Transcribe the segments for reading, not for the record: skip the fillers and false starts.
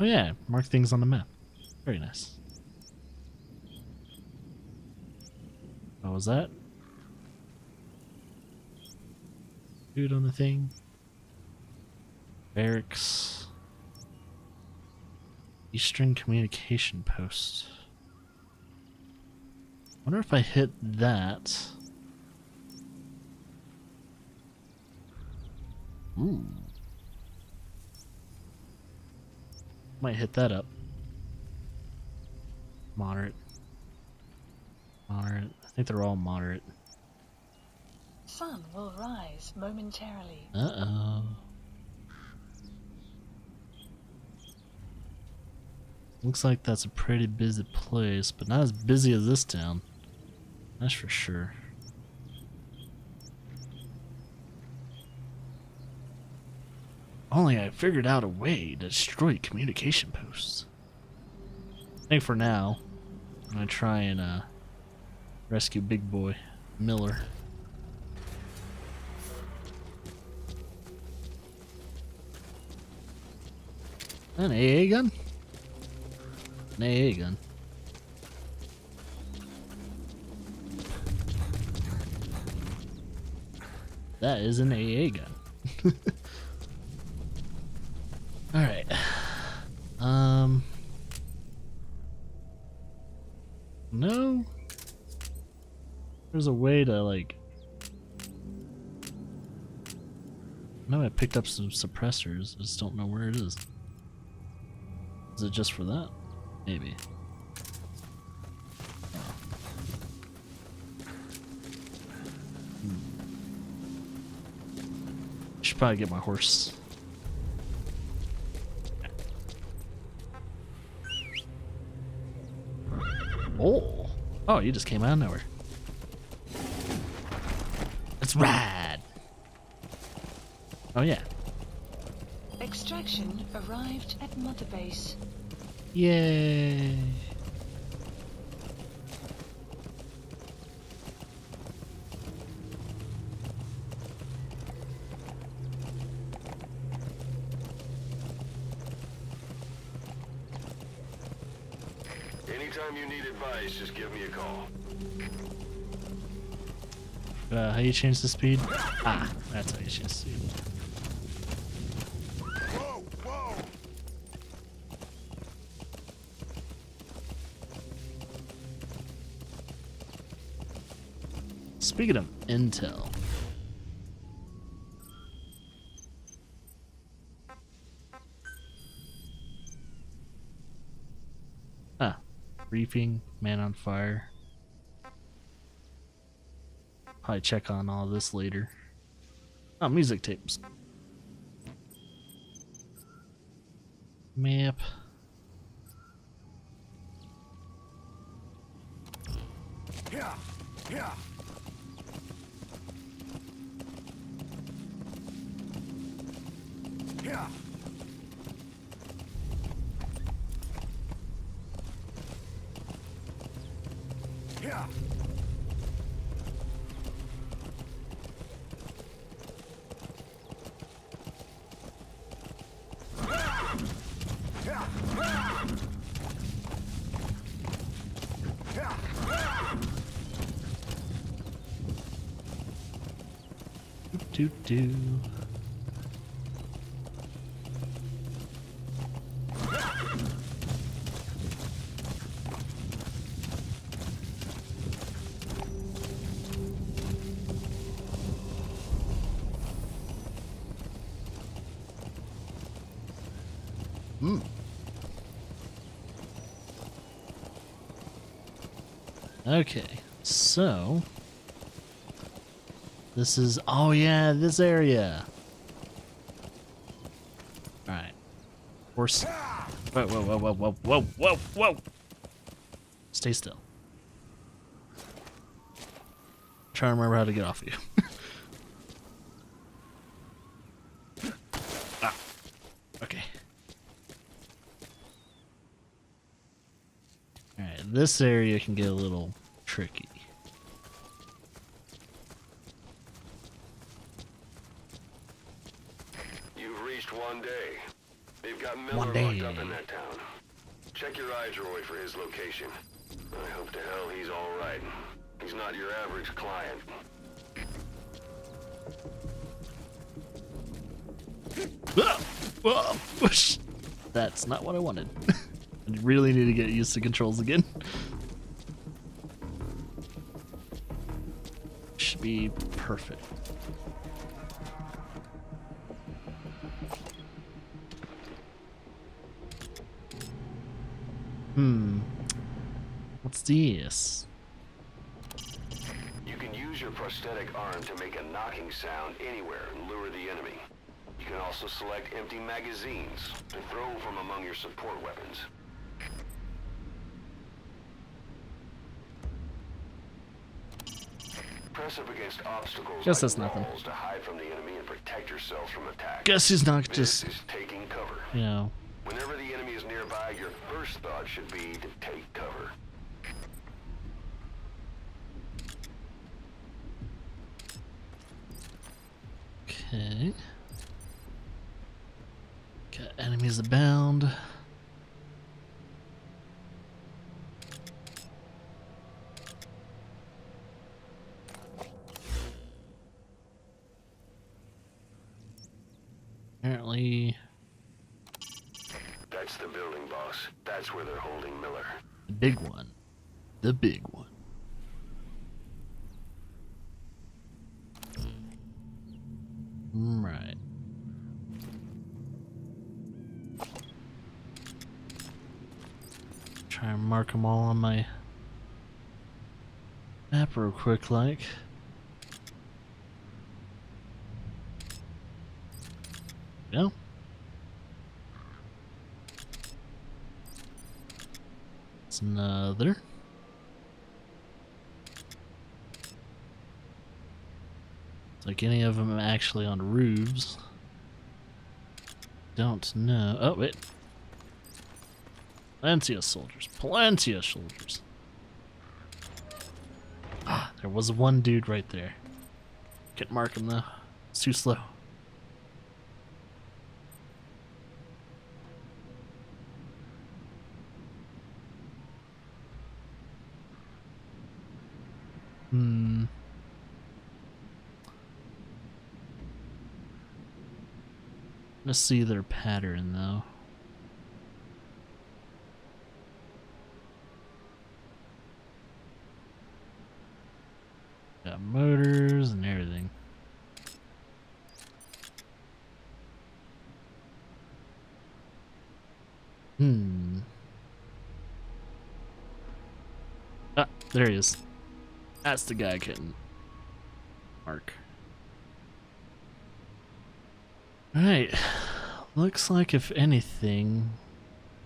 Oh yeah, mark things on the map. Very nice. What was that? Dude on the thing. Barracks. Eastern Communication Post. Wonder if I hit that. Ooh. Might hit that up. Moderate. Moderate. I think they're all moderate. Sun will rise momentarily. Uh-oh. Looks like that's a pretty busy place, but not as busy as this town. That's for sure. Only I figured out a way to destroy communication posts. I think for now, I'm gonna try and rescue Big Boy Miller. An AA gun? An AA gun. That is an AA gun. Alright. No. There's a way to, like... I know I picked up some suppressors, I just don't know where it is. Is it just for that? Maybe. Should probably get my horse. Oh! Oh, you just came out of nowhere. Let's ride! Oh yeah. Extraction arrived at Mother Base. Yay! Anytime you need advice, just give me a call. How you change the speed? Ah, that's how you change the speed. Whoa, whoa! Speaking of intel. Ah, briefing, man on fire. Probably check on all this later. Oh, music tapes. Map. Yeah, yeah. Yeah. Yeah. Do do. Hmm. Okay, so this is, oh yeah, this area. All right, horse. Whoa, whoa, whoa, whoa, whoa, whoa, whoa, whoa. Stay still. Trying to remember how to get off of you. Ah, okay. All right, this area can get a little tricky. You've reached one day. They've got Miller One day. locked up in that town. Check your iDroid for his location. I hope to hell he's all right. He's not your average client. That's not what I wanted. I really need to get used to controls again. Should be perfect. What's this? You can use your prosthetic arm to make a knocking sound anywhere and lure the enemy. You can also select empty magazines to throw from among your support weapons. Press up against obstacles Guess like that's nothing. walls to hide from the enemy and protect yourselves from attack. Guess he's not This just, is taking cover. you know. Whenever the enemy is nearby, your first thought should be to take cover. Okay. Got enemies abound. Apparently, That's the building, boss. That's where they're holding Miller. the big one. The big one. Right. Try and mark them all on my map real quick, like. No. It's another. It's like any of them actually on roofs. Don't know. Oh, wait. Plenty of soldiers. Plenty of soldiers. Ah, there was one dude right there. Can't mark him though. It's too slow. Let's see their pattern though. Got motors and everything. Ah, there he is. That's the guy I couldn't mark. Alright. Looks like if anything,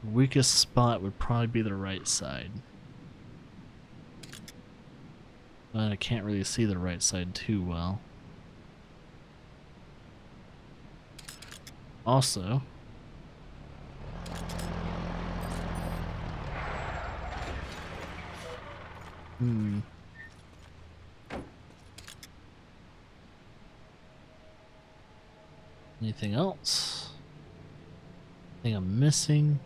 weakest spot would probably be the right side. But I can't really see the right side too well. Also, anything else? Anything I'm missing?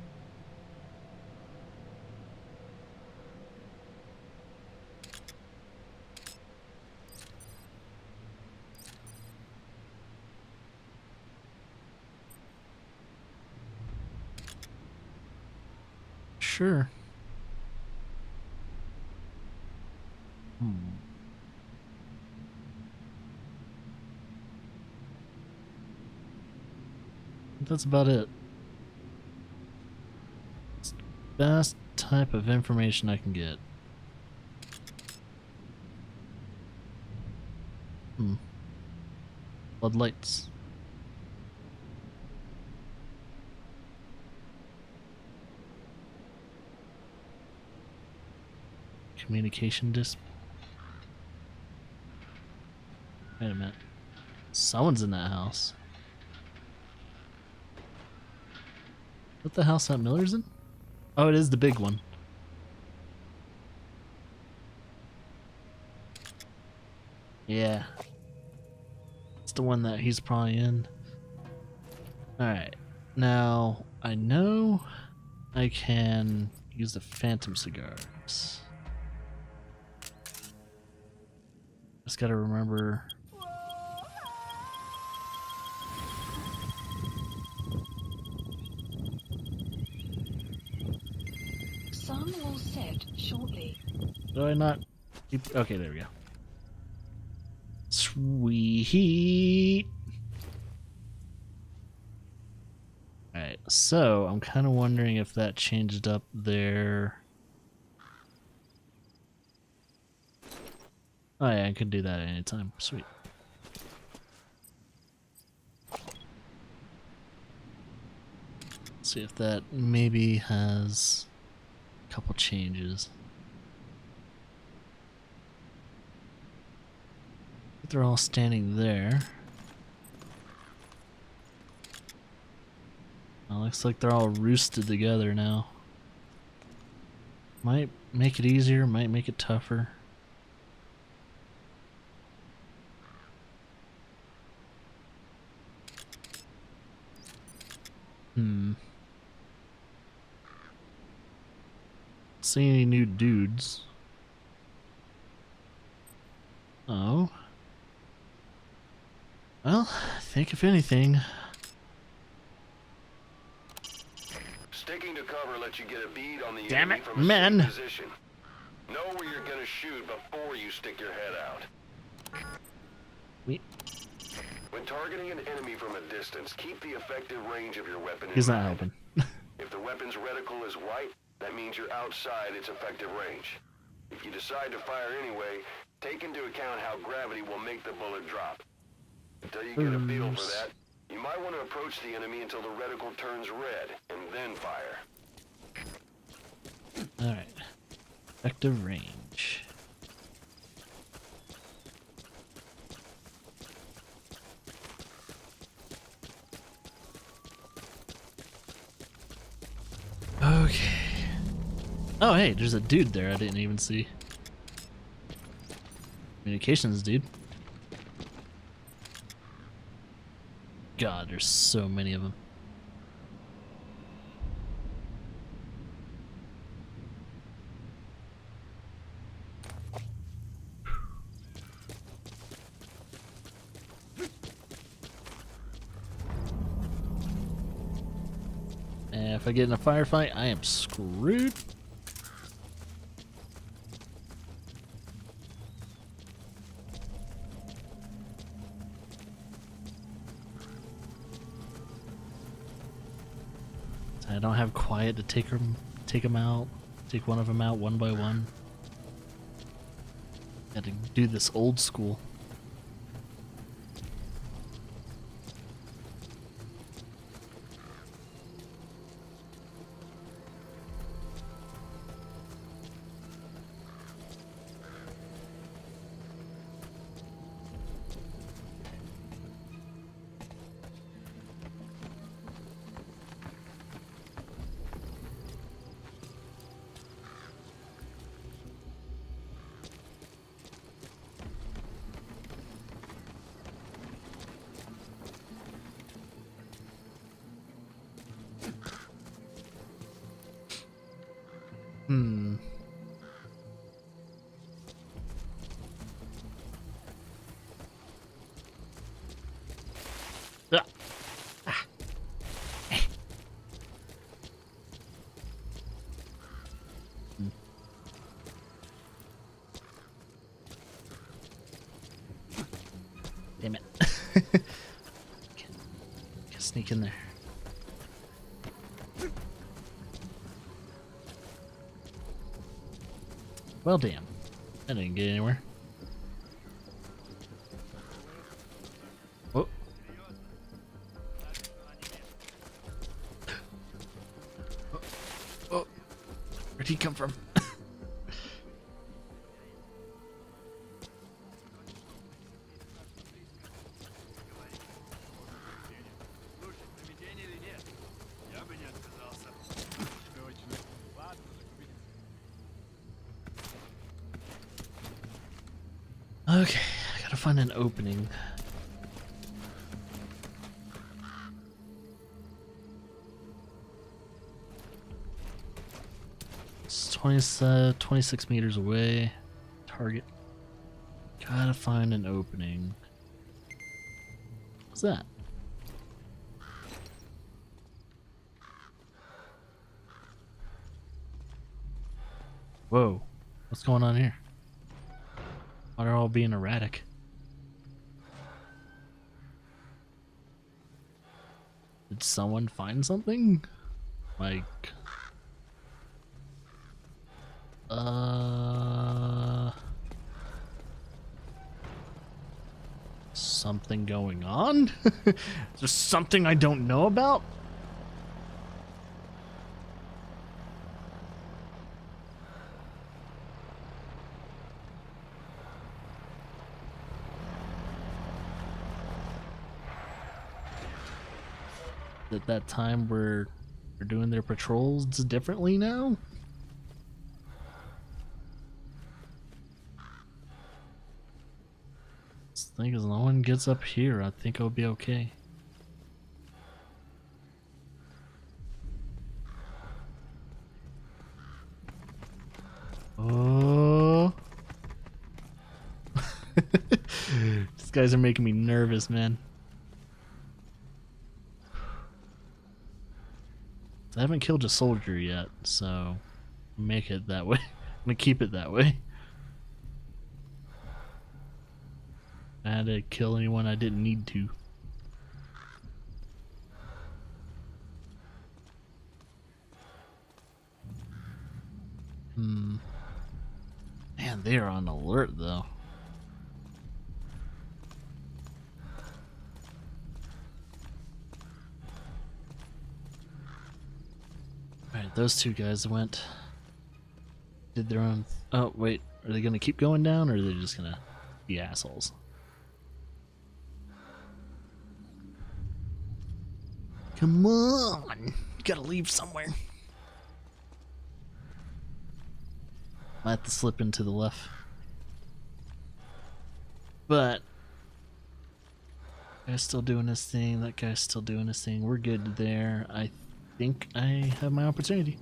Sure. That's about it. It's the best type of information I can get. Floodlights. Communication disc. Wait a minute. Someone's in that house. What the house that Miller's in? Oh, it is the big one. Yeah. It's the one that he's probably in. Alright. Now, I know I can use the phantom cigars. Just gotta remember. Sun will set shortly. Do I not keep? Okay, there we go. Sweet. Alright, so I'm kind of wondering if that changed up their. Oh yeah, I could do that at any time. Sweet. See if that maybe has a couple changes. They're all standing there. Oh, looks like they're all roosted together now. Might make it easier, might make it tougher. See any new dudes? Oh. Well, I think if anything. Sticking to cover lets you get a bead on the Damn enemy it, from a men. safe position. Know where you're gonna shoot before you stick your head out. We, When targeting an enemy from a distance, keep the effective range of your weapon in he's not mind. helping. If the weapon's reticle is white, that means you're outside its effective range. If you decide to fire anyway, take into account how gravity will make the bullet drop. Until you get a feel for that, you might want to approach the enemy until the reticle turns red, and then fire. Alright. Effective range. Okay. Oh, hey, there's a dude there I didn't even see. Communications, dude. God, there's so many of them. And if I get in a firefight, I am screwed. I don't have quiet to take them out, take one of them out one by one. Got to do this old school. Ah. Ah. Damn it. Can sneak in there. Well, damn. I didn't get anywhere. Oh. Oh. Where'd he come from? Okay, I gotta find an opening. 26 meters away. Target. Gotta find an opening. What's that? Whoa. What's going on here? Why are all being erratic? Did someone find something? Like... Something going on? Is there something I don't know about? At that time where they're doing their patrols differently now? I think as no one gets up here, I think I'll be okay. Oh. These guys are making me nervous, man. I haven't killed a soldier yet, so make it that way. I'm gonna keep it that way. I had to kill anyone I didn't need to. Man, they are on alert though. Alright, those two guys did their own. Oh, wait, are they gonna keep going down or are they just gonna be assholes? Come on! You gotta leave somewhere. I have to slip into the left. But that guy's still doing his thing, that guy's still doing his thing. We're good there. I think I have my opportunity.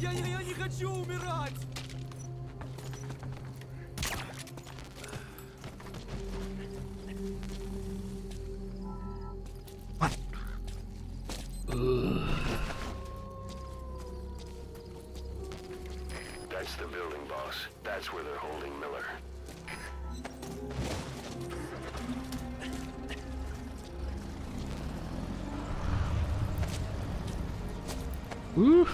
Я не хочу умирать! That's the building, boss. That's where they're holding Miller. Woo!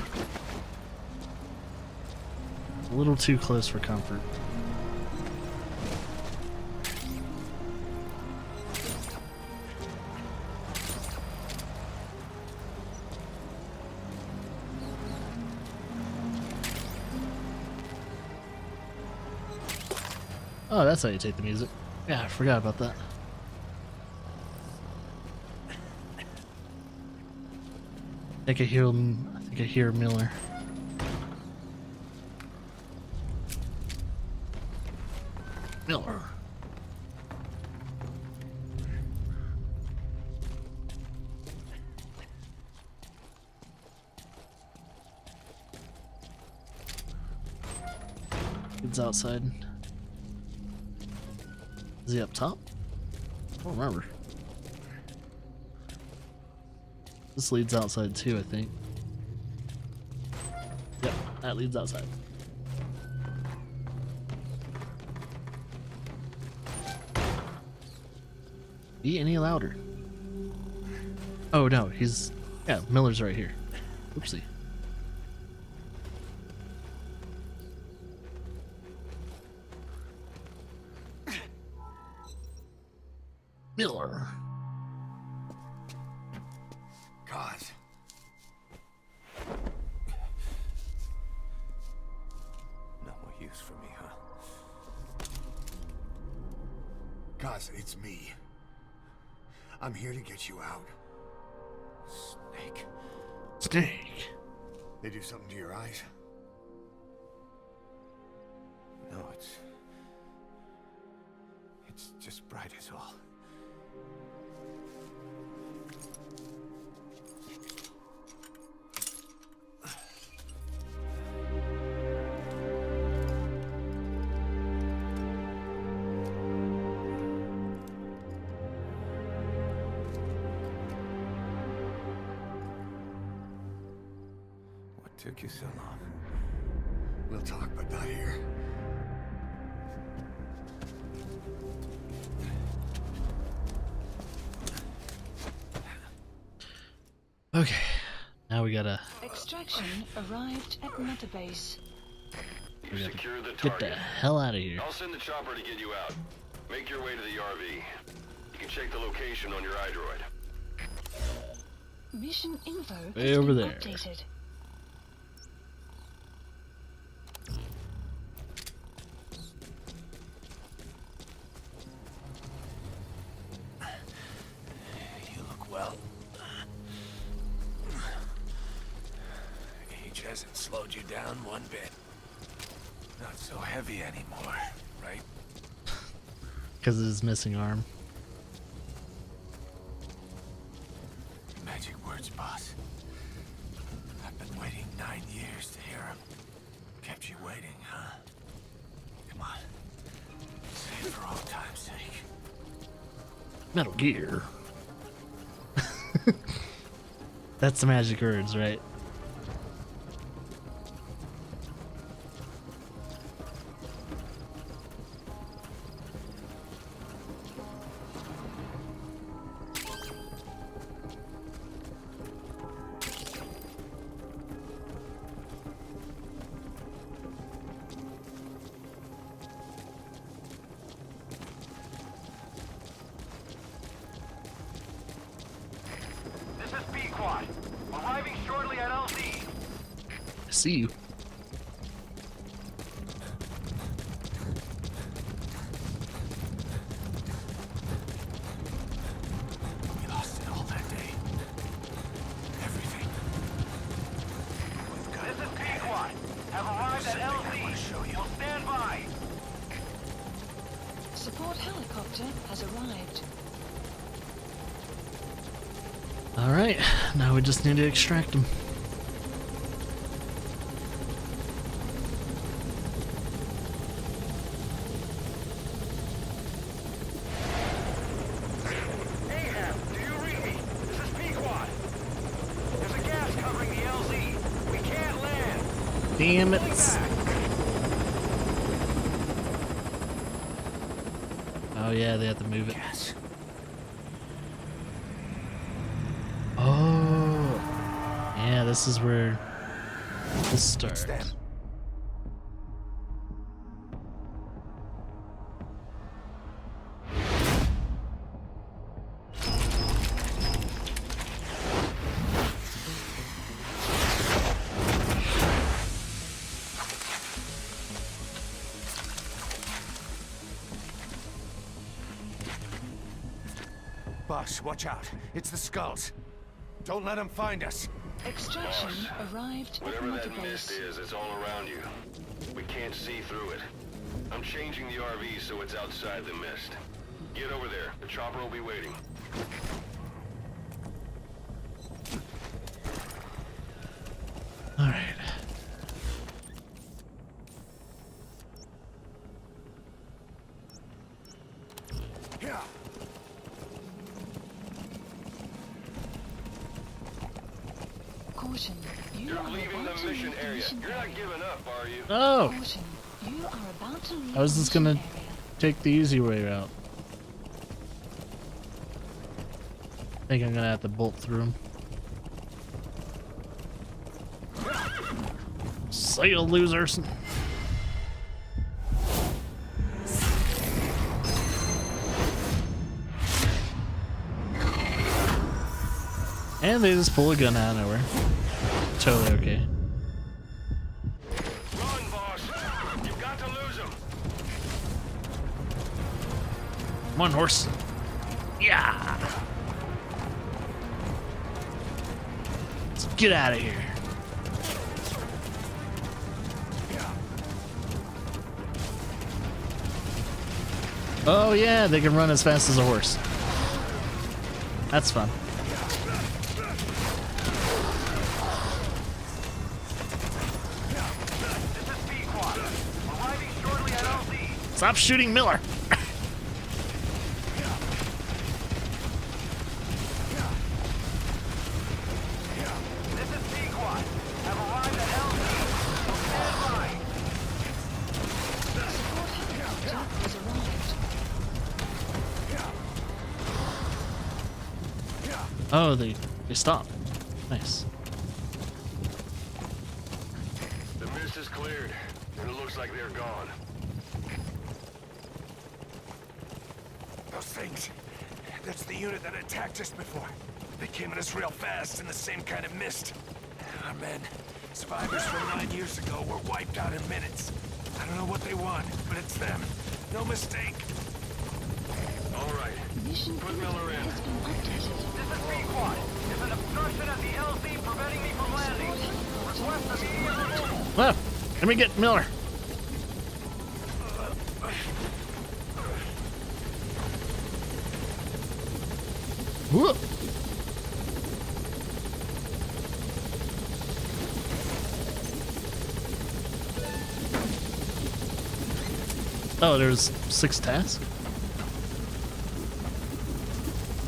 A little too close for comfort. Oh, that's how you take the music. Yeah, I forgot about that. I think I hear Miller. Miller. It's outside. Is he up top? I don't remember. This leads outside too, I think. Yep, that leads outside. Be any louder? Oh no, yeah, Miller's right here. Oopsie. Miller. God. No more use for me, huh? Cause it's me. I'm here to get you out. Snake. Snake. They do something to your eyes? No, it's just bright as all. What took you so long? We'll talk, but not here. Okay. Now we gotta Extraction arrived at Metabase. You gotta secure the get the target. hell out of here. I'll send the chopper to get you out. Make your way to the RV. You can check the location on your iDroid. Mission info Way has over been there. updated. You look well. Age hasn't slowed you down one bit. Not so heavy anymore, right? Because of his missing arm. Magic words, boss. I've been waiting 9 years to hear them. Kept you waiting, huh? Come on. Say it for old time's sake. Metal Gear. That's the magic words, right? This is Pequod. Arriving shortly at LZ. I see you. We lost it all that day. Everything. We've got This is Pequod. Have arrived at something I want to LZ. show you. Will stand by. Support helicopter has arrived. Alright, now we just need to extract him. Ahab, do you read me? This is Pequod. There's a gas covering the LZ. We can't land. Damn it. Oh yeah, they have to move it. gas. Oh. Yeah, this is where this starts. Them. Boss, watch out. It's the skulls. Don't let them find us. Extraction arrived at Whatever that mist Metabase. is, it's all around you. We can't see through it. I'm changing the RV so it's outside the mist. Get over there. The chopper will be waiting. Alright. Yeah. Caution. You You're are leaving about the to mission leave the area. mission You're not area. giving up, are you? Oh! Caution. You are about to leave I was the just gonna mission area. take the easy way out. I think I'm gonna have to bolt through him. See you, losers. And they just pull a gun out of nowhere. Totally okay. Run, boss. You've got to lose him. Come on, horse. Yeah. Let's get out of here. Oh yeah, they can run as fast as a horse. That's fun. Stop shooting Miller. Oh, they stopped. Nice. The mist is cleared, and it looks like they're gone. Those things. That's the unit that attacked us before. They came at us real fast in the same kind of mist. Our men, survivors from 9 years ago, were wiped out in minutes. I don't know what they want, but it's them. No mistake. All right. Mission Put Miller in. has been updated. This is Pequod. There's an obstruction at the LZ preventing me from landing. Request immediate removal. Well, let me get Miller. Whoop. Oh, there's 6 tasks?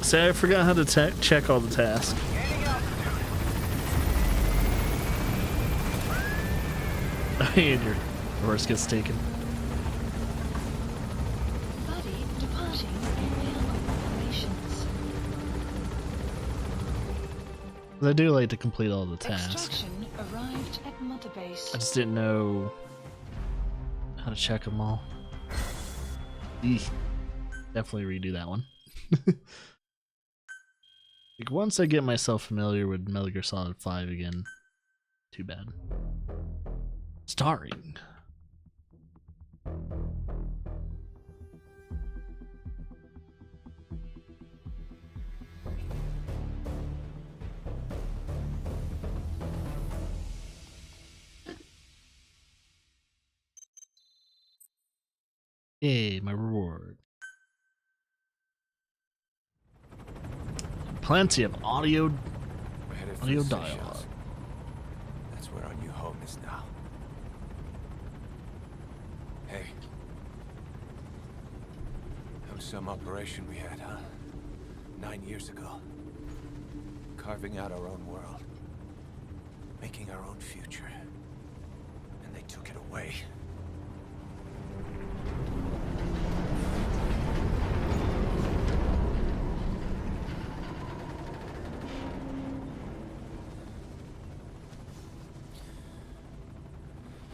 See, I forgot how to check all the tasks. And your horse gets taken. Buddy departing vehicle operations. I do like to complete all the tasks. Extraction arrived at Mother Base. I just didn't know how to check them all. Eek. Definitely redo that one. Like once I get myself familiar with Metal Gear Solid 5 again, too bad. Starring yay, my reward. Plenty of audio We're headed for Audio the dialogue. Seychelles. That's where our new home is now. Hey. That was some operation we had, huh? 9 years ago. Carving out our own world. Making our own future. And they took it away.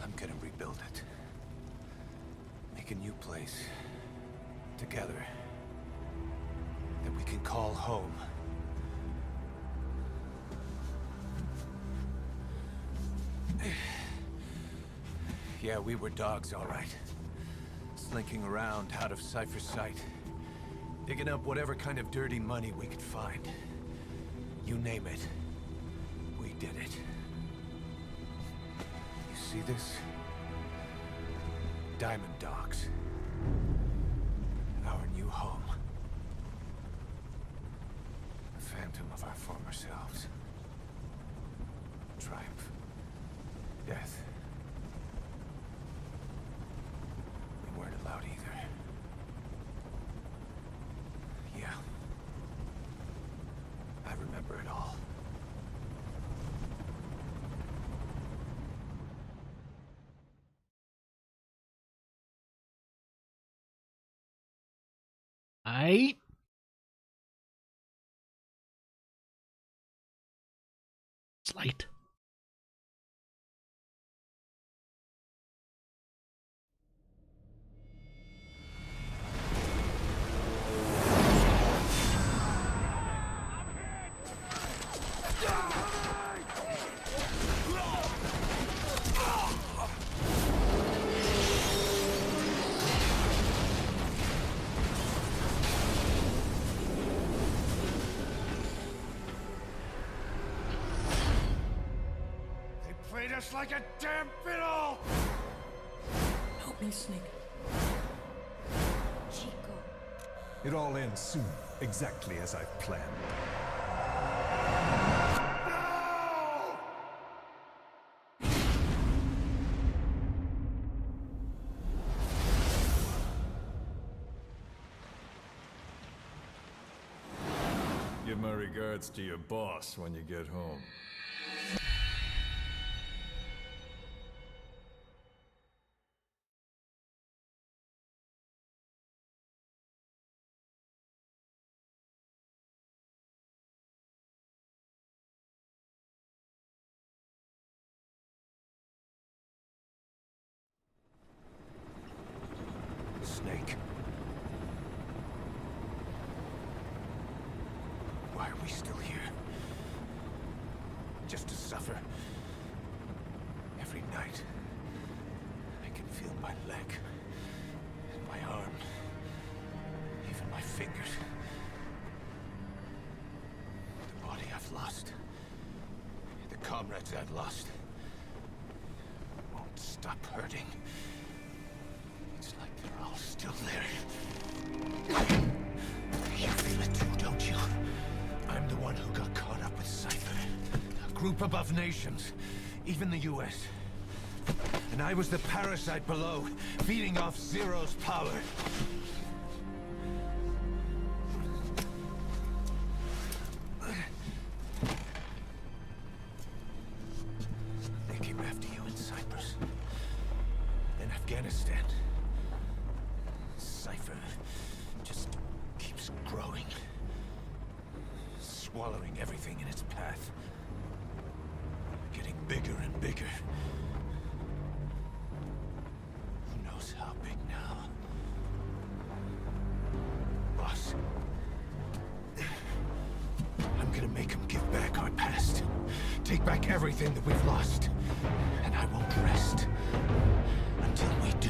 I'm gonna rebuild it. Make a new place. Together. That we can call home. Yeah, we were dogs, all right. Slinking around out of Cypher's sight. Digging up whatever kind of dirty money we could find. You name it. We did it. You see this? Diamond Dogs. Our new home. A phantom of our former selves. Triumph. Death. We weren't allowed either. Yeah. I remember it all. I Slight. us like a damn fiddle! Help me, Snake. Chico. It all ends soon, exactly as I've planned. Give my regards to your boss when you get home. Snake. Why are we still here? Just to suffer. Every night, I can feel my leg, and my arm, even my fingers. The body I've lost, the comrades I've lost, won't stop hurting. It's like they're all still there. You feel it too, don't you? I'm the one who got caught up with Cypher. A group above nations, even the US. And I was the parasite below, feeding off Zero's power. They came after you in Cyprus. In Afghanistan. Cypher just keeps growing. Swallowing everything in its path. Getting bigger and bigger. Who knows how big now? Boss. I'm gonna make him give back our past. Take back everything that we've lost. And I won't rest until we do.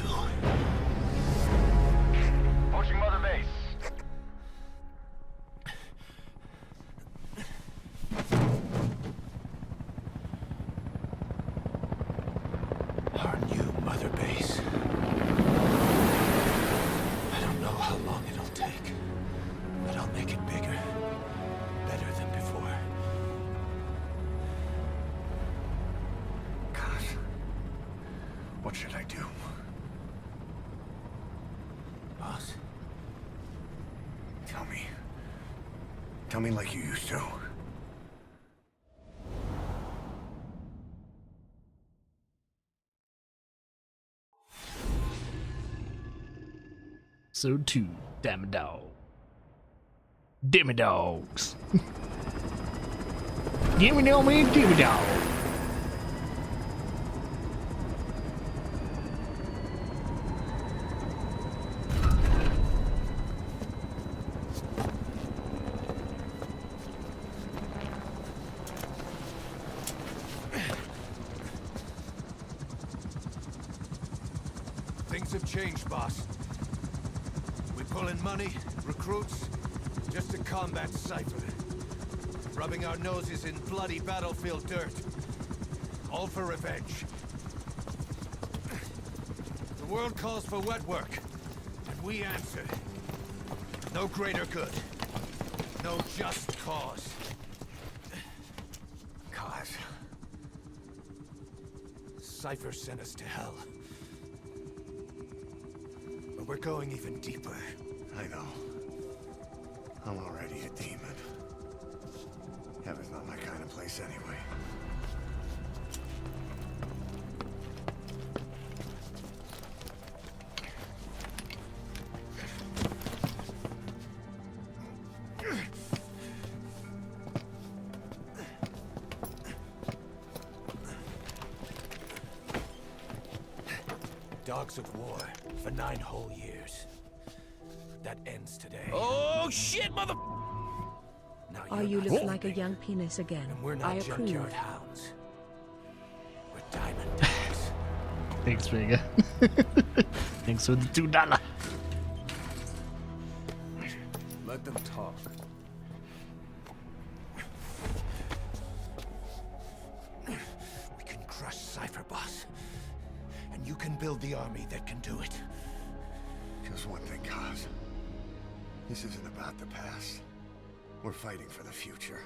Approaching Mother Base. Our new Mother Base. I don't know how long it'll take, but I'll make it bigger. Better than before. God. What should I do? Boss? Tell me. Tell me like you used to. Episode 2, Damn Dog. Damn Dogs. Give me no man, damn dog. Things have changed, boss. We pull in money, recruits, just to combat Cypher. Rubbing our noses in bloody battlefield dirt. All for revenge. The world calls for wet work, and we answer. No greater good. No just cause. Cause. Cypher sent us to hell. But we're going even deeper. I know. I'm already a demon. Heaven's not my kind of place anyway. Dogs of war for 9 whole years. That ends today. Oh shit, mother... Now Oh, you're you not look for like a me, young penis again. and we're not I approve. junkyard hounds. We're diamond dogs. Thanks, Vega. Thanks for the $2. Let them talk. We can crush cipher, boss. And you can build the army that can do it. Just one thing, Kaz. This isn't about the past. We're fighting for the future.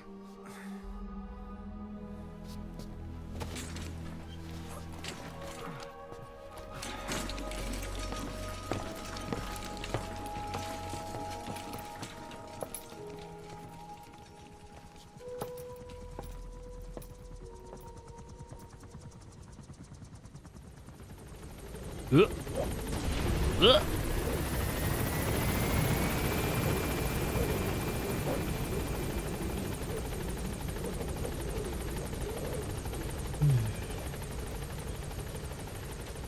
Ugh.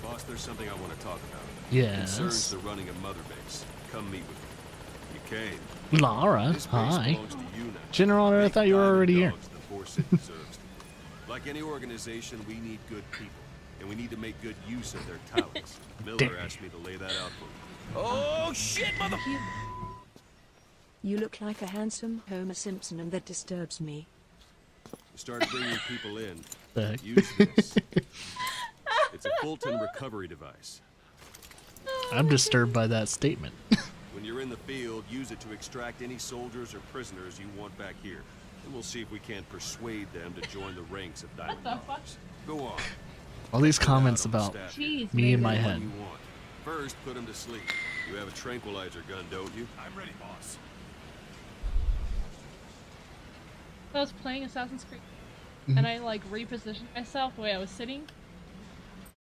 Boss, there's something I want to talk about. Yes. Concerns the running of Mother Base. Come meet with me. You came. Lara, This base hi. belongs to you now. General, I Make thought you were diamond already here. dogs the force it deserves. Like any organization, we need good people, and we need to make good use of their talents. Miller asked me to lay that out for you. Oh shit, mother! You look like a handsome Homer Simpson, and that disturbs me. Start bringing people in. The heck? Use this. It's a Fulton recovery device. I'm disturbed by that statement. When you're in the field, use it to extract any soldiers or prisoners you want back here. And we'll see if we can't persuade them to join the ranks of Diamond Dogs. Go on. All these Put it comments out on about staff. me in my Anyone head. you want. First, put them to sleep. You have a tranquilizer gun, don't you? I'm ready, boss. I was playing Assassin's Creed, and I like repositioned myself the way I was sitting.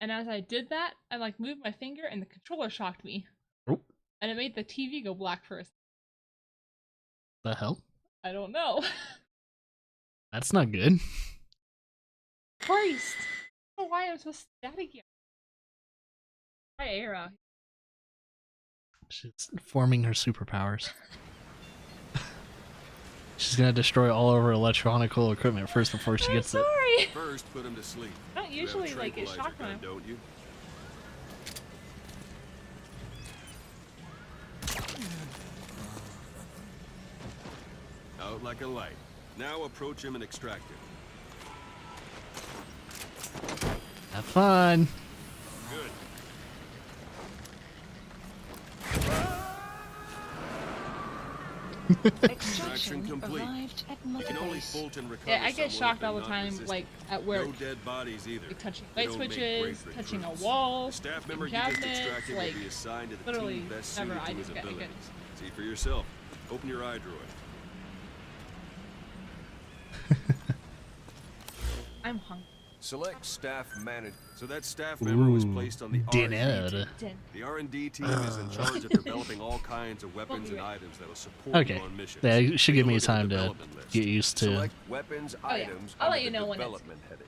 And as I did that, I like moved my finger, and the controller shocked me. Oh. And it made the TV go black first. The hell? I don't know. That's not good. Christ! I don't know why I'm so staticky. My era. She's forming her superpowers. She's gonna destroy all of her electronical equipment first before she gets it. Sorry. First, put them to sleep. I don't You have a usually like get tranquilizer shocked when gun, I'm. don't you? Out like a light. Now approach him and extract him. Have fun. Good. Extraction complete. arrived at You Mother can only Base. Fulton recover Yeah, I get someone shocked if all the they're time, non-resistant. like at work. No dead bodies either. Like touching They light don't make switches, great touching a recruits. wall, The staff in member you just cabinets, extracted like will be assigned to the literally team best never. suited I to his just get abilities. See for yourself. Open your eye droid. I'm hungry. Select staff manager. So that staff member was Ooh, placed on the dinner. R&D team. The R&D team is in charge of developing all kinds of weapons and items that will support Okay. you on missions. Yeah, it should Take a give me look at the time to development list. get used to. Select weapons Oh, yeah. items I'll let under you the know when it's- development heading.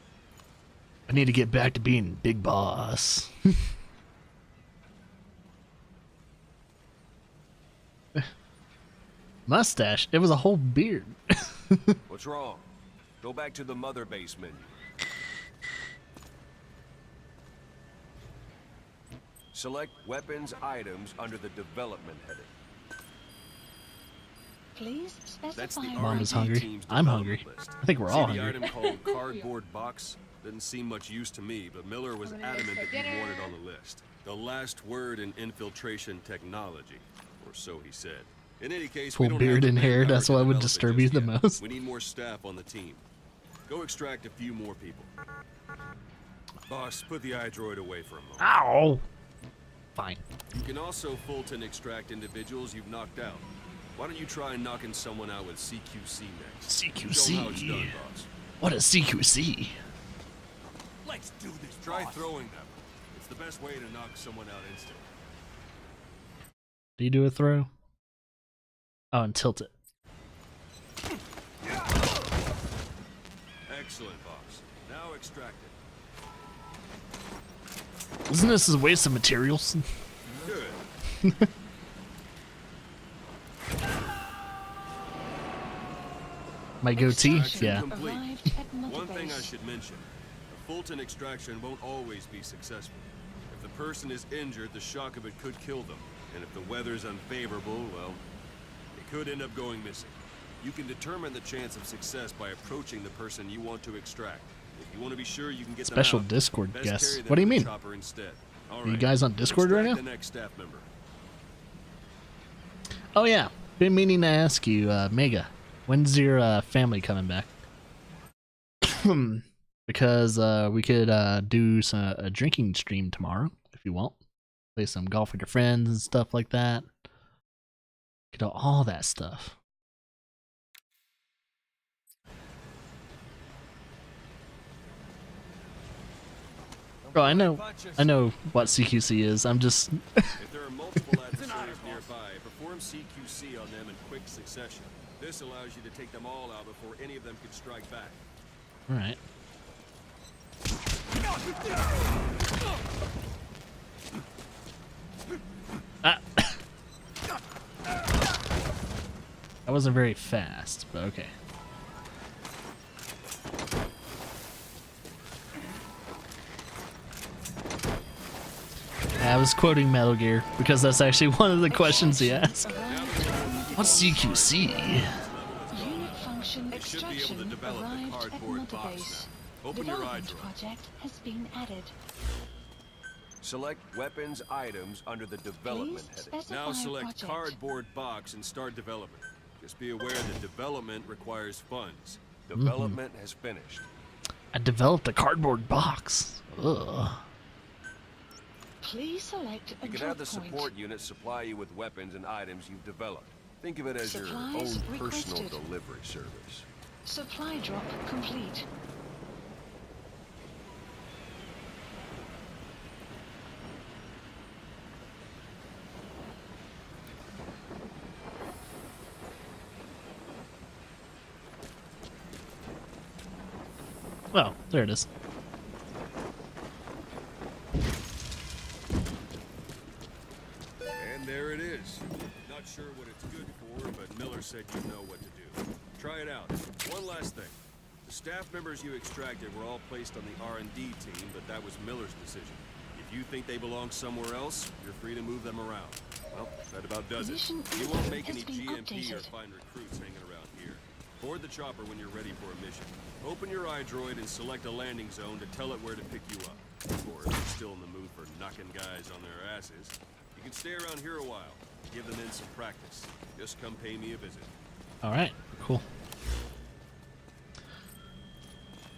I need to get back to being big boss. Mustache. It was a whole beard. What's wrong? Go back to the Mother Base menu. Select weapons items under the development heading. Please That's specify. the Mom is R&D hungry. team's I'm development hungry. list. I think we're See all the hungry. item called cardboard box? Didn't seem much use to me, but Miller was I'm gonna go adamant for that he dinner. wanted on the list. The last word in infiltration technology, or so he said. In any case, Full we don't beard have and the hair, manpower that's to what would develop it disturb you just the yet. most. We need more staff on the team. Go extract a few more people. Boss, put the iDroid away for a moment. Ow! Fine. You can also Fulton extract individuals you've knocked out. Why don't you try knocking someone out with CQC next? CQC? Show 'em how it's done, boss. What is CQC? Let's do this, Try boss. throwing them. It's the best way to knock someone out instantly. Do you do a throw? Oh, and tilt it. Excellent, boss. Now extract it. Isn't this a waste of materials? Good. My goatee? Extraction Yeah. complete. Arrived at Mother One thing I Base. should mention. A Fulton extraction won't always be successful. If the person is injured, the shock of it could kill them. And if the weather's unfavorable, well, it could end up going missing. You can determine the chance of success by approaching the person you want to extract. If You want to be sure you can get Special them out. Discord Best guests. carry them What do you to the mean? chopper instead. All Are you right, guys on Discord right extract now? the next staff member. Oh yeah, been meaning to ask you, Mega, when's your family coming back? Because we could do a drinking stream tomorrow if you want. Play some golf with your friends and stuff like that. Could do all that stuff. Bro, I know what CQC is. I'm just. If there are multiple adversaries nearby, perform CQC on them in quick succession. This allows you to take them all out before any of them can strike back. All right. Ah. That wasn't very fast, but okay. I was quoting Metal Gear because that's actually one of the questions he asked. What's CQC? Unit function extraction arrived at Mother Base. Open your eye Development drawer. project has been added. Select weapons items under the development Please heading. specify Now a select project. cardboard box and start development. Just be aware that development requires funds. Development has finished. I developed a cardboard box. Ugh. Please select a You can drop have the point. support unit supply you with weapons and items you've developed. Think of it as your Supplies own personal requested. delivery service. Supply drop complete. Oh, there it is. And there it is. Not sure what it's good for, but Miller said you know what to do. Try it out. One last thing. The staff members you extracted were all placed on the R&D team, but that was Miller's decision. If you think they belong somewhere else, you're free to move them around. Well, that about does it. Mission You won't info make any has been GMP or updated. find recruits hanging around here. Board the chopper when you're ready for a mission. Open your iDroid and select a landing zone to tell it where to pick you up. Or if you're still in the mood for knocking guys on their asses, you can stay around here a while. Give them in some practice. Just come pay me a visit. All right, cool.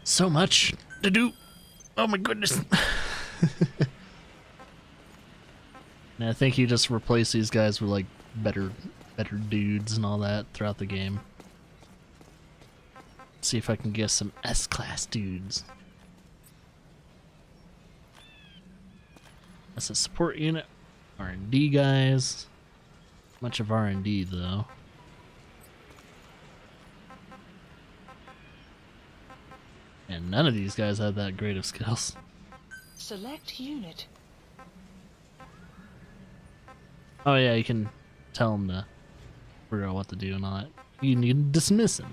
So much to do. Oh my goodness. And I think you just replace these guys with like better dudes and all that throughout the game. See if I can get some S-class dudes. That's a support unit. R&D guys. Much of R&D though. And none of these guys have that great of skills. Select unit. Oh yeah, you can tell them to figure out what to do and all that. You need to dismiss him.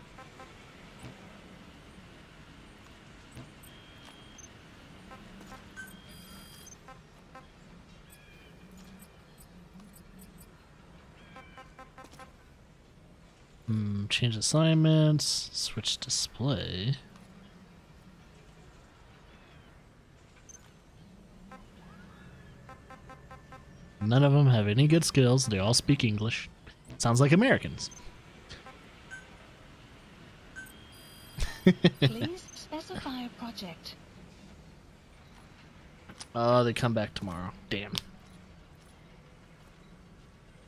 Change assignments, switch display. None of them have any good skills. They all speak English. Sounds like Americans. Please specify a project. Oh, they come back tomorrow. Damn.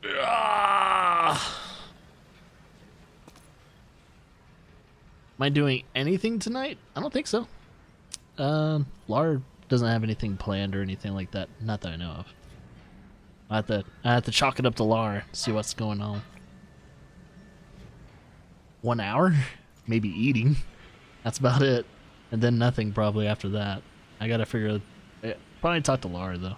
Ah! Am I doing anything tonight? I don't think so. Lar doesn't have anything planned or anything like that. Not that I know of. I have to chalk it up to Lar, see what's going on. 1 hour? Maybe eating. That's about it. And then nothing probably after that. I gotta figure... Probably talk to Lar though.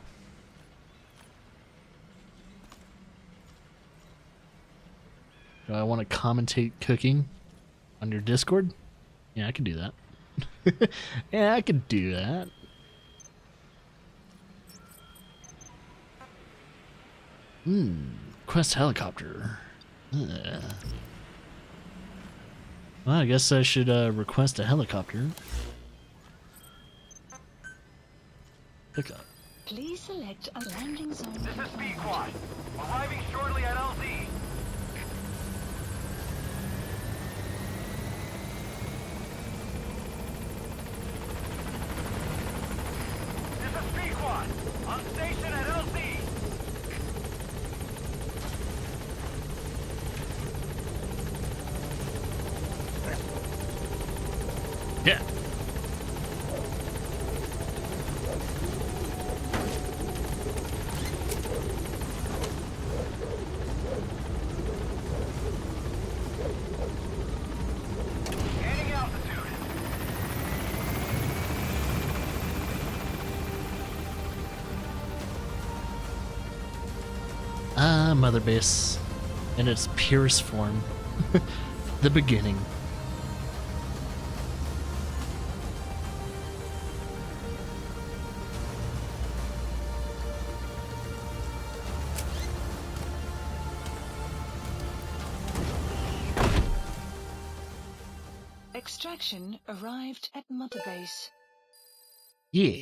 Do I want to commentate cooking on your Discord? Yeah, I can do that. Yeah, I could do that. Quest helicopter. Well, I guess I should request a helicopter. Pick up. Please select a landing zone. This is Pequod. Arriving shortly at LZ. This is Pequod. On station at LZ. Yeah. Gaining altitude. Ah, Mother Base. In its purest form. The beginning. Extraction arrived at Mother Base. Yeah.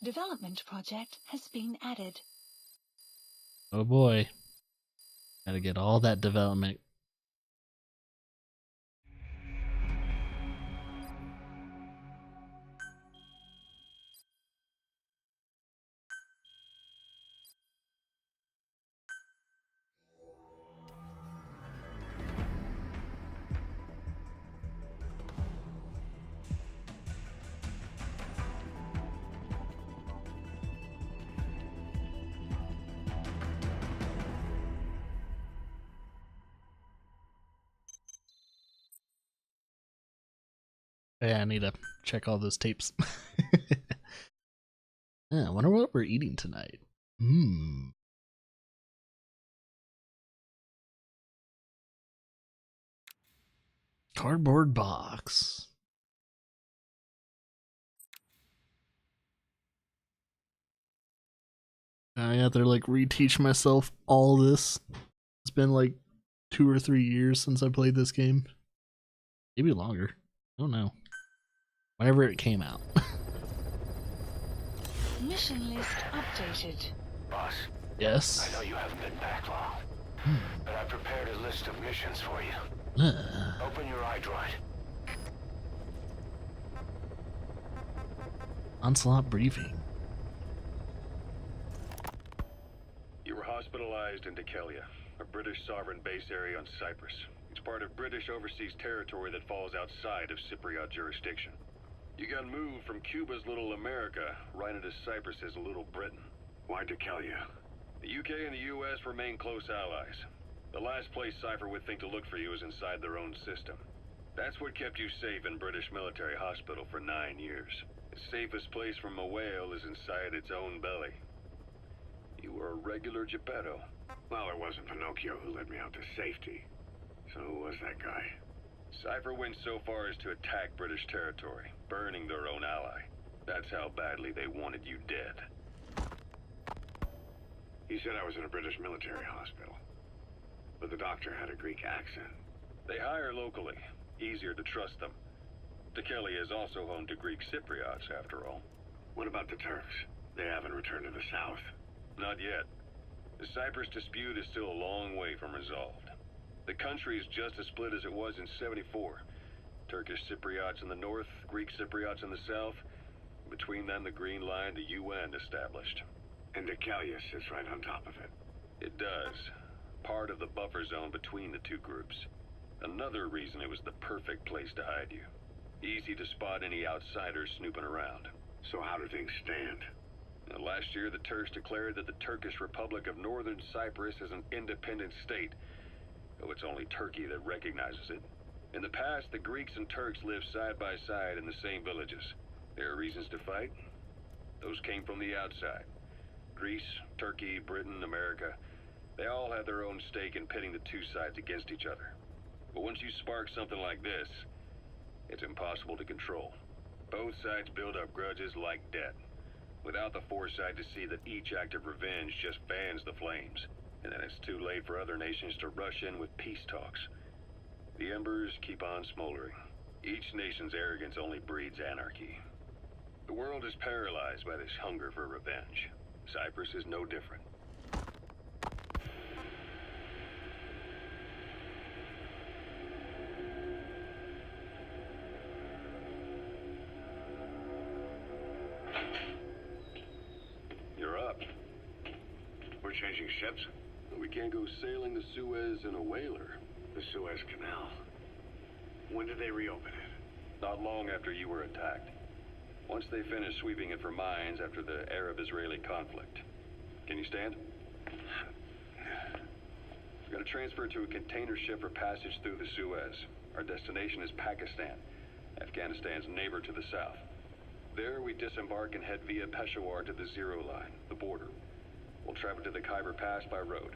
Development project has been added. Oh boy. Gotta get all that development. Yeah, I need to check all those tapes. Yeah, I wonder what we're eating tonight. Cardboard box. I have to like reteach myself all this. It's been like 2 or 3 years since I played this game. Maybe longer. I don't know. Whenever it came out. Mission list updated. Boss, Yes. I know you haven't been back long, but I prepared a list of missions for you. Open your iDroid. Onslaught briefing. You were hospitalized in Dikelia, a British sovereign base area on Cyprus. It's part of British overseas territory that falls outside of Cypriot jurisdiction. You got moved from Cuba's Little America right into Cyprus's Little Britain. Why Dikelia? The UK and the US remain close allies. The last place Cypher would think to look for you is inside their own system. That's what kept you safe in British military hospital for 9 years. The safest place from a whale is inside its own belly. You were a regular Geppetto. Well, it wasn't Pinocchio who led me out to safety. So who was that guy? Cypher went so far as to attack British territory, burning their own ally. That's how badly they wanted you dead. He said I was in a British military hospital. But the doctor had a Greek accent. They hire locally. Easier to trust them. Dikelia is also home to Greek Cypriots, after all. What about the Turks? They haven't returned to the south. Not yet. The Cyprus dispute is still a long way from resolved. The country is just as split as it was in '74. Turkish Cypriots in the north, Greek Cypriots in the south. Between them, the Green Line, the UN established. And Dikelia sits right on top of it. It does. Part of the buffer zone between the two groups. Another reason it was the perfect place to hide you. Easy to spot any outsiders snooping around. So how do things stand? Now, last year, the Turks declared that the Turkish Republic of Northern Cyprus is an independent state, though it's only Turkey that recognizes it. In the past, the Greeks and Turks lived side by side in the same villages. There are reasons to fight. Those came from the outside. Greece, Turkey, Britain, America, they all have their own stake in pitting the two sides against each other. But once you spark something like this, it's impossible to control. Both sides build up grudges like debt, without the foresight to see that each act of revenge just fans the flames, and then it's too late for other nations to rush in with peace talks. The embers keep on smoldering. Each nation's arrogance only breeds anarchy. The world is paralyzed by this hunger for revenge. Cyprus is no different. You're up. We're changing ships? We can't go sailing the Suez in a whaler. The Suez Canal. When did they reopen it? Not long after you were attacked. Once they finished sweeping it for mines after the Arab-Israeli conflict. Can you stand? We're going to transfer to a container ship for passage through the Suez. Our destination is Pakistan, Afghanistan's neighbor to the south. There, we disembark and head via Peshawar to the Zero Line, the border. We'll travel to the Khyber Pass by road.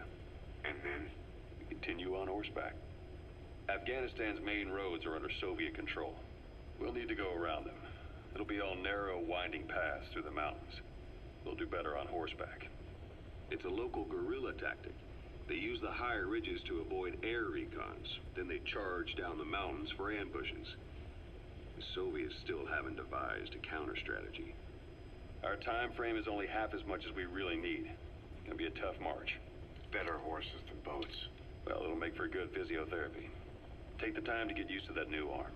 And then? We continue on horseback. Afghanistan's main roads are under Soviet control. We'll need to go around them. It'll be all narrow, winding paths through the mountains. We'll do better on horseback. It's a local guerrilla tactic. They use the higher ridges to avoid air recons. Then they charge down the mountains for ambushes. The Soviets still haven't devised a counter strategy. Our time frame is only half as much as we really need. It's gonna be a tough march. Better horses than boats. Well, it'll make for good physiotherapy. Take the time to get used to that new arm.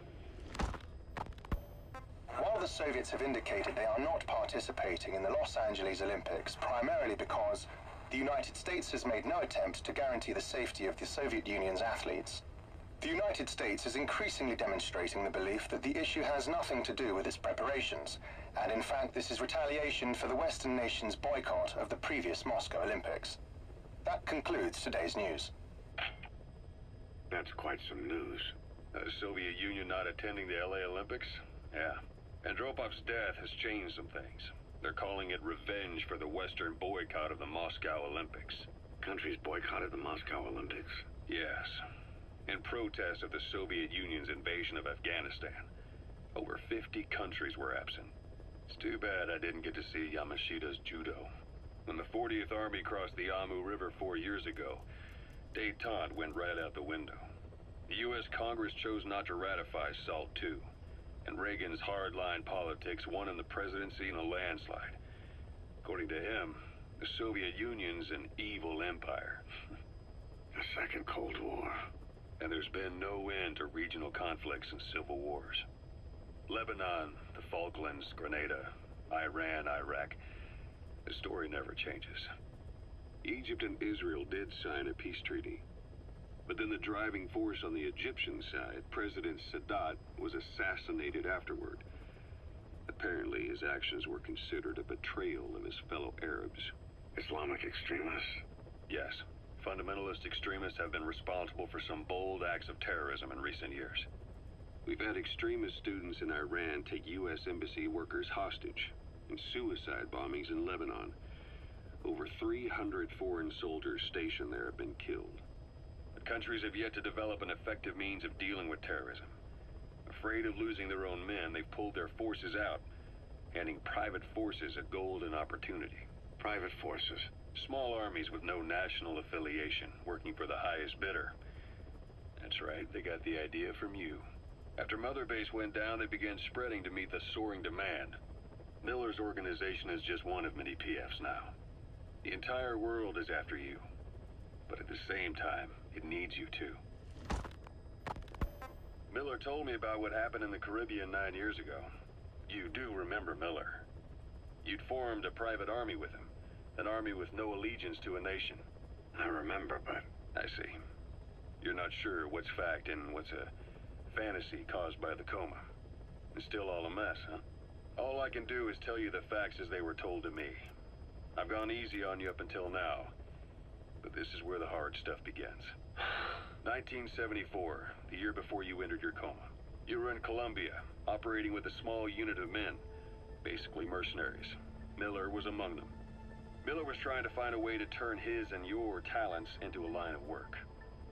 While the Soviets have indicated they are not participating in the Los Angeles Olympics, primarily because the United States has made no attempt to guarantee the safety of the Soviet Union's athletes, the United States is increasingly demonstrating the belief that the issue has nothing to do with its preparations, and in fact this is retaliation for the Western nations' boycott of the previous Moscow Olympics. That concludes today's news. That's quite some news. The Soviet Union not attending the LA Olympics? Yeah. Andropov's death has changed some things. They're calling it revenge for the Western boycott of the Moscow Olympics. Countries boycotted the Moscow Olympics? Yes. In protest of the Soviet Union's invasion of Afghanistan. Over 50 countries were absent. It's too bad I didn't get to see Yamashita's judo. When the 40th Army crossed the Amu River 4 years ago, détente went right out the window. The U.S. Congress chose not to ratify SALT II, and Reagan's hardline politics won in the presidency in a landslide. According to him, the Soviet Union's an evil empire. The Second Cold War. And there's been no end to regional conflicts and civil wars. Lebanon, the Falklands, Grenada, Iran, Iraq. The story never changes. Egypt and Israel did sign a peace treaty. But then the driving force on the Egyptian side, President Sadat, was assassinated afterward. Apparently, his actions were considered a betrayal of his fellow Arabs. Islamic extremists? Yes. Fundamentalist extremists have been responsible for some bold acts of terrorism in recent years. We've had extremist students in Iran take U.S. embassy workers hostage, and suicide bombings in Lebanon. Over 300 foreign soldiers stationed there have been killed. But countries have yet to develop an effective means of dealing with terrorism. Afraid of losing their own men, they've pulled their forces out, handing private forces a golden opportunity. Private forces? Small armies with no national affiliation, working for the highest bidder. That's right, they got the idea from you. After Mother Base went down, they began spreading to meet the soaring demand. Miller's organization is just one of many PFs now. The entire world is after you. But at the same time, it needs you too. Miller told me about what happened in the Caribbean 9 years ago. You do remember Miller. You'd formed a private army with him. An army with no allegiance to a nation. I remember, but... I see. You're not sure what's fact and what's a fantasy caused by the coma. It's still all a mess, huh? All I can do is tell you the facts as they were told to me. I've gone easy on you up until now, but this is where the hard stuff begins. 1974, the year before you entered your coma. You were in Colombia, operating with a small unit of men, basically mercenaries. Miller was among them. Miller was trying to find a way to turn his and your talents into a line of work.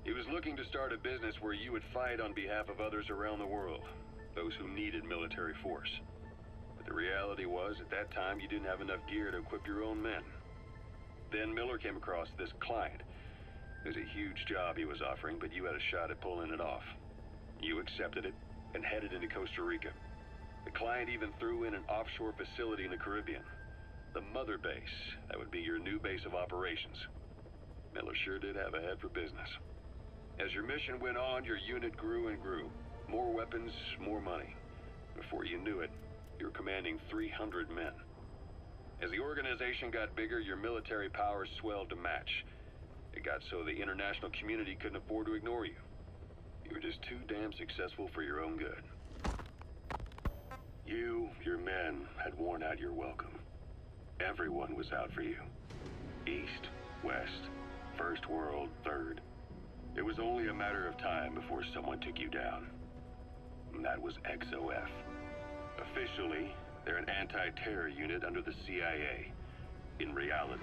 He was looking to start a business where you would fight on behalf of others around the world, those who needed military force. But the reality was, at that time, you didn't have enough gear to equip your own men. Then Miller came across this client. It was a huge job he was offering, but you had a shot at pulling it off. You accepted it and headed into Costa Rica. The client even threw in an offshore facility in the Caribbean. The Mother Base, that would be your new base of operations. Miller sure did have a head for business. As your mission went on, your unit grew and grew. More weapons, more money. Before you knew it, you were commanding 300 men. As the organization got bigger, your military powers swelled to match. It got so the international community couldn't afford to ignore you. You were just too damn successful for your own good. You, your men, had worn out your welcome. Everyone was out for you. East, West, First World, Third. It was only a matter of time before someone took you down. And that was XOF. Officially, they're an anti-terror unit under the CIA. In reality,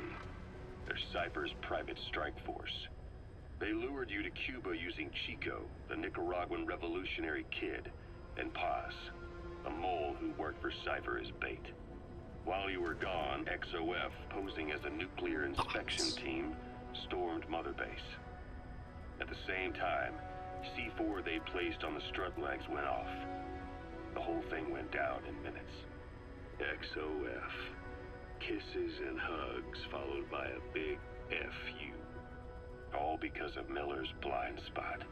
they're Cypher's private strike force. They lured you to Cuba using Chico, the Nicaraguan revolutionary kid, and Paz, a mole who worked for Cypher as bait. While you were gone, XOF, posing as a nuclear inspection team, stormed Mother Base. At the same time, C4 they placed on the strut legs went off. The whole thing went down in minutes. XOF. Kisses and hugs followed by a big FU. All because of Miller's blind spot.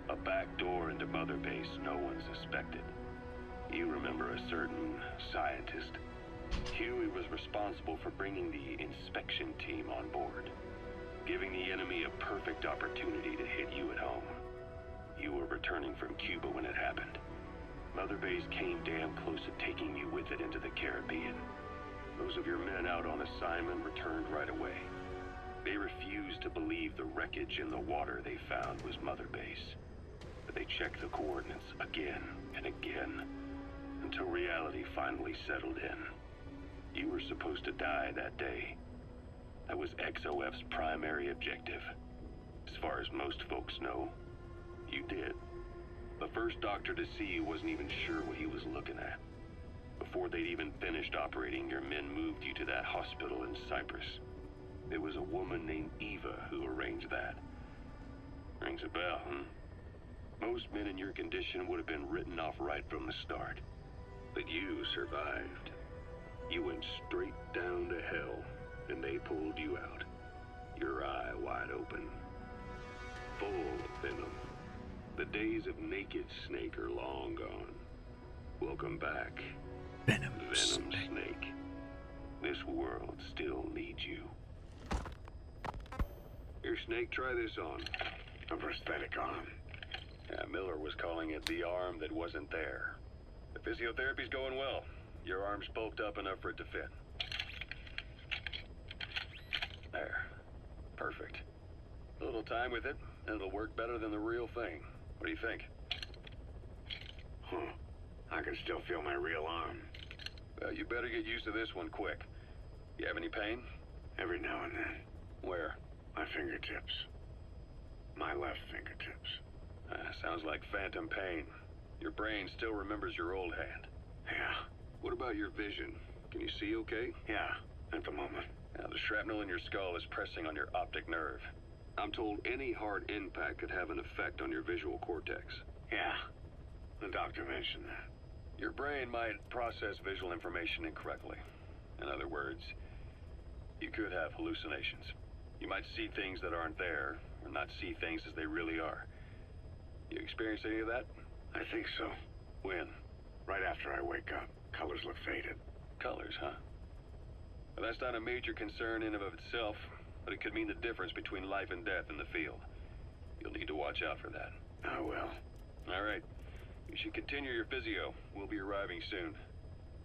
A back door into Mother Base no one suspected. You remember a certain scientist. Huey was responsible for bringing the inspection team on board, giving the enemy a perfect opportunity to hit you at home. You were returning from Cuba when it happened. Mother Base came damn close to taking you with it into the Caribbean. Those of your men out on assignment returned right away. They refused to believe the wreckage in the water they found was Mother Base. But they checked the coordinates again and again, until reality finally settled in. You were supposed to die that day. That was XOF's primary objective. As far as most folks know, you did. The first doctor to see you wasn't even sure what he was looking at. Before they'd even finished operating, your men moved you to that hospital in Cyprus. It was a woman named Eva who arranged that. Rings a bell, huh? Most men in your condition would have been written off right from the start. But you survived. You went straight down to hell, and they pulled you out. Your eye wide open. Full of venom. The days of Naked Snake are long gone. Welcome back, Venom Snake. This world still needs you. Here, Snake, try this on. A prosthetic arm. Yeah, Miller was calling it the arm that wasn't there. The physiotherapy's going well. Your arm's bulked up enough for it to fit. There. Perfect. A little time with it, and it'll work better than the real thing. What do you think? I can still feel my real arm. Well, you better get used to this one quick. You have any pain? Every now and then. Where? My fingertips. My left fingertips. Sounds like phantom pain. Your brain still remembers your old hand. Yeah. What about your vision? Can you see okay? Yeah, at the moment. Now, the shrapnel in your skull is pressing on your optic nerve. I'm told any hard impact could have an effect on your visual cortex. Yeah, the doctor mentioned that. Your brain might process visual information incorrectly. In other words, you could have hallucinations. You might see things that aren't there, or not see things as they really are. You experience any of that? I think so. When? Right after I wake up. Colors look faded. Colors, huh? Well, that's not a major concern in and of itself, but it could mean the difference between life and death in the field. You'll need to watch out for that. I will. All right. You should continue your physio. We'll be arriving soon.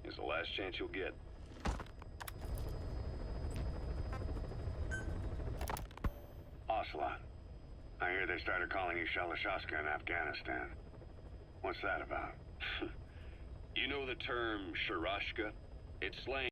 It's the last chance you'll get. Ocelot. I hear they started calling you Shalashaska in Afghanistan. What's that about? You know the term Sharashka? It's slang